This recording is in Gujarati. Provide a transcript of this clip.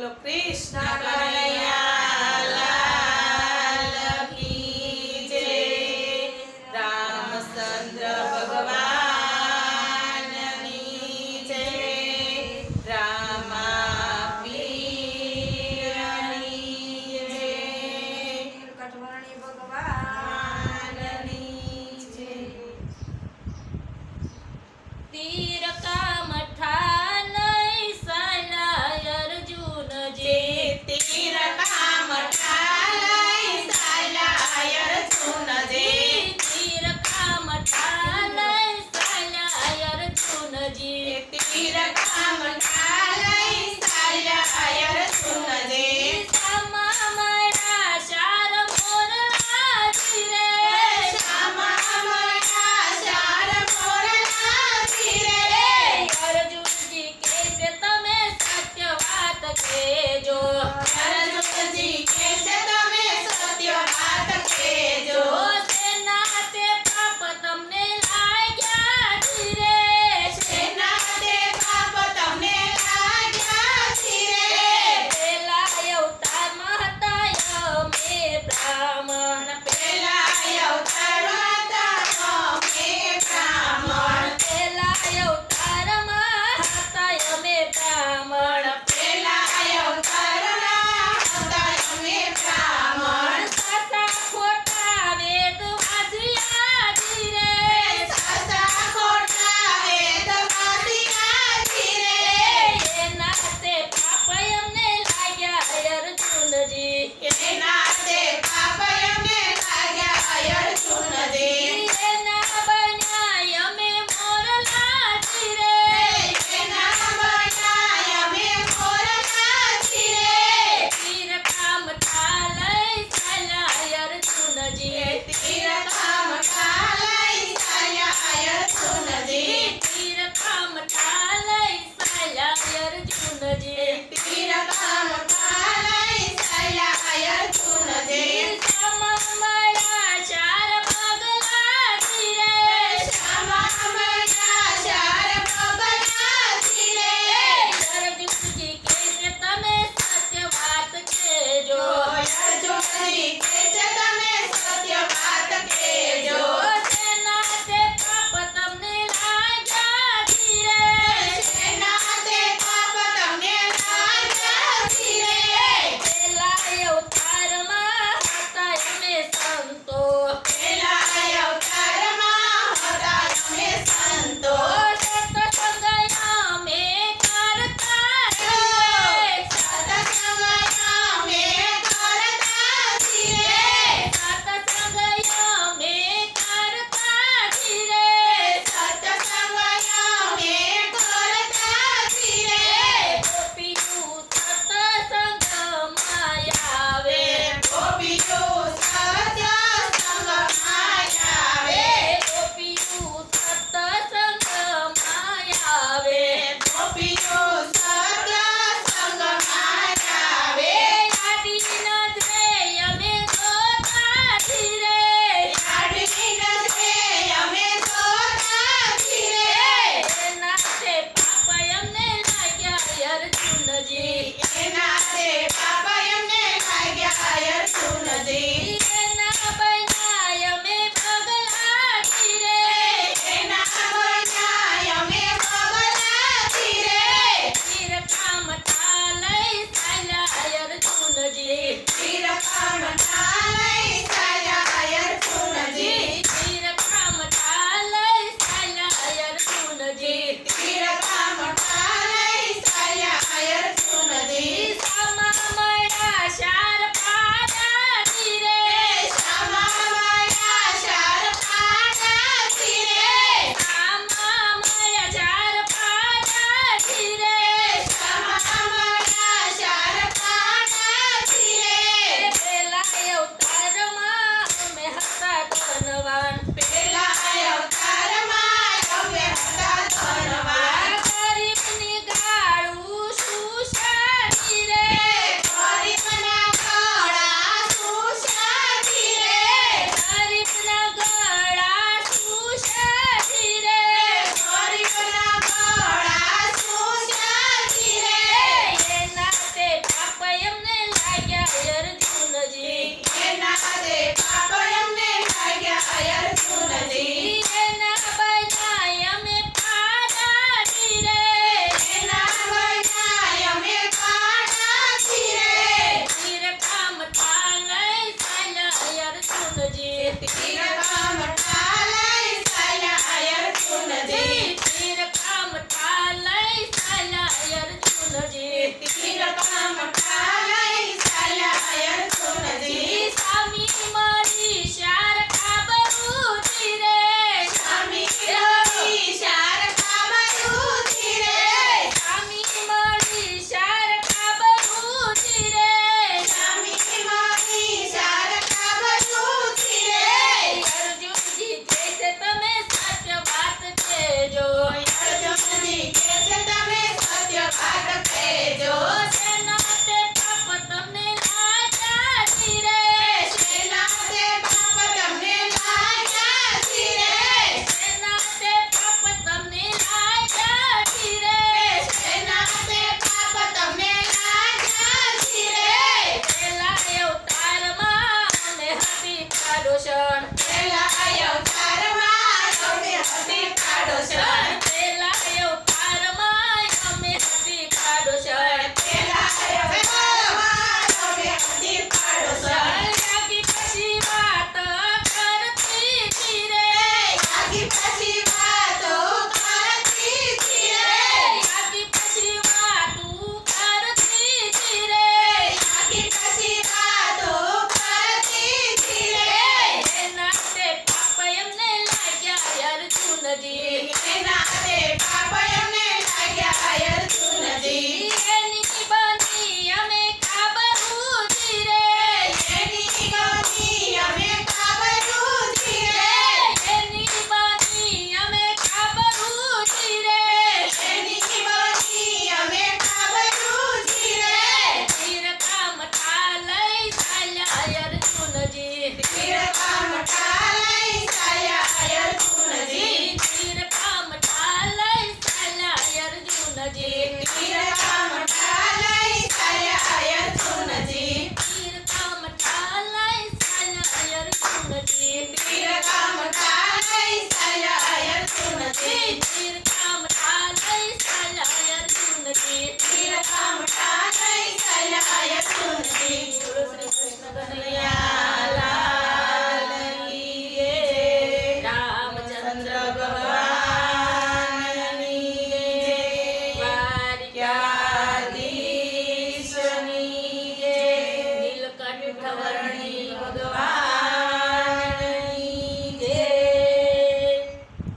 બોલો કૃષ્ણ કનૈયા લાલ કી જય. રામચંદ્ર ભગવાનની જય. રામા પીરની જય. કઠવણી ભગવાનની જય. તીર કામ ઠાલય સાલા અર્જુનજી. તીર કામ ઠાલય સાલા અર્જુનજી. તીર કામ ઠાલય સાલા અર્જુનજી. તીર કામ ઠાલય સાલા અર્જુનજી. સમા મારા શાર મોરલાજી રે. શ્યામા મારા શાર મોરલાજી રે. અર્જુનજી કહેશે તમે સત્ય વાત કહેજો. અર્જુનજી કહેશે તમે સત્ય વાત કહેજો. સેના તે પાપ તમને લાગ્યા જી રે. શેના તે પાપ તમને લાગ્યા છે રે. પેલા અવતારમાં હતા અમે બ્રાહ્મણ. પેલા અવતારમાં હતા અમે બ્રાહ્મણ. પેલા અવતારમાં હતા અમે બ્રાહ્મણ. પેલા અવતારમાં હતા અમે બ્રાહ્મણ. સાચા ખોટા વેદ વાજ્યા જી રે. સાચા ખોટા વેદ વાજ્યા છે રે. એના તે પાપ અમને લાગ્યા અર્જુનજી. એના તે પાપ અમને લાગ્યા અર્જુનજી. એના બન્યા અમે મોરલાજી રે. એના બનાય અમે મોરલાજી રે. તીર કામ ઠાલય સાલા અર્જુનજી. તીર કામ ઠાલય સાલા અર્જુનજી. તીર કામ ઠાલય સાલા અર્જુનજી. તીર કામ ઠાલય સાલા અર્જુનજી. સમા મારા ચાર પગલાજી રે. શ્યામા મારા શાર મોરલાજી રે. અર્જુનજી કહેશે તમે સત્ય વાત કહેજો. અર્જુનજી કહેશે તમે સત્ય વાત કહેજો. સેના તે પાપ તમને લાગ્યા જી રે. શેના તે પાપ તમને લાગ્યા છે રે. પેલા અવતારમાં હતા અમે સંતો. પેલા અવતારમાં હતા અમે સંતો. સત્સંગ અમે કરતા છીએ. સત્સંગ અમે કરતા છીએ. સત્સંગ અમે કરતા છીએ. સત્સંગ અમે કરતા છીએ. ગોપીનું સત્સંગમાં આવે. ગોપીઓ સત્સંગમાં આવે. ગોપીનું સત્સંગમાં આવે. ગોપીઓ સત્સંગમાં આવે. આડી નજરે અમે જોતા છી રે. આડવી નજરે અમે જોતા છીએ રે. એના તે પાપ અમને લાગ્યા અર્જુનજી. એના તે પાપ અમને લાગ્યા અર્જુનજી. એના બનાય અમે પગલાજી રે. એના બનાય અમે પગલાજી રે. તીર કામ ઠાલય સાલા અર્જુનજી. તીર કામ ઠાલય સાલા અર્જુનજી. તીર કામ ઠાલય સાલા અર્જુનજી. તીર કામ ઠાલય સાલા અર્જુનજી. સમા મારા શાર પાડાજી રે. શ્યામા મારા શાર પાડાજી રે. આમા મારા શાર પાડાજી રે. શ્યામા મારા શાર પાડાજી રે. પેલા અવતાર બોલો શ્રી